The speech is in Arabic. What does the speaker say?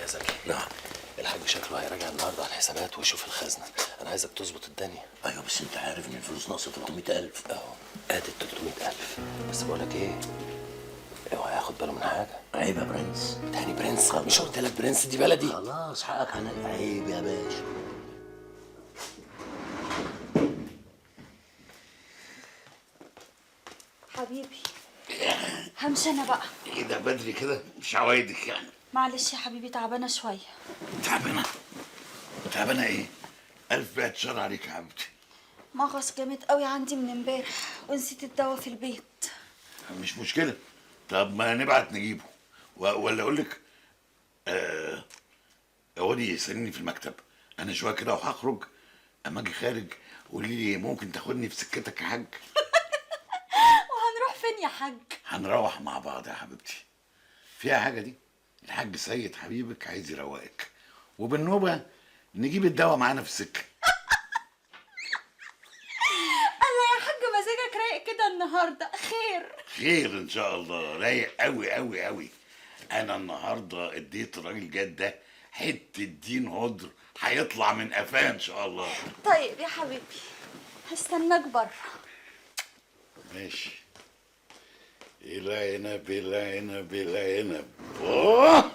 يا زكي. نعم. الحاج شكله هيراجع النهارده على الحسابات ويشوف الخزنه، انا عايزك تظبط الدنيا. ايوه بس انت عارف ان الفلوس ناقصه 300,000. اهو ادي 300,000. بس بقول لك ايه، اوعى ياخد باله من حاجه. عيب يا برنس. تاني برنس؟ مش قلت لك برنس دي بلدي؟ خلاص حقك عليا. عيب يا باشا. حبيبي همشي انا بقى. ايه ده بدري كده؟ مش عوايدك يعني؟ معلش يا حبيبي تعبانه شويه. تعبانه؟ تعبانه ايه؟ الف بعد شر عليك يا حبيبتي. مغص جامد قوي عندي من امبارح ونسيت الدواء في البيت. مش مشكله. طب ما نبعت نجيبه ولا اقول لك اقعدي استنيني في المكتب، انا شويه كده وهخرج. اما اجي خارج قولي لي ممكن تاخدني في سكتك يا حاج؟ وهنروح فين يا حاج؟ هنروح مع بعض يا حبيبتي. فيها حاجه دي؟ الحاج سيد حبيبك عايز يروقك، وبالنوبه نجيب الدواء معانا في السكه. الله يا حاج مزاجك رايق كده النهارده. خير خير ان شاء الله. رايق قوي قوي قوي. انا النهارده اديت الراجل جاد ده حته دين هدر هيطلع من قفاه ان شاء الله. طيب يا حبيبي هستناك بره. ماشي. العنب العنب العنب. اوه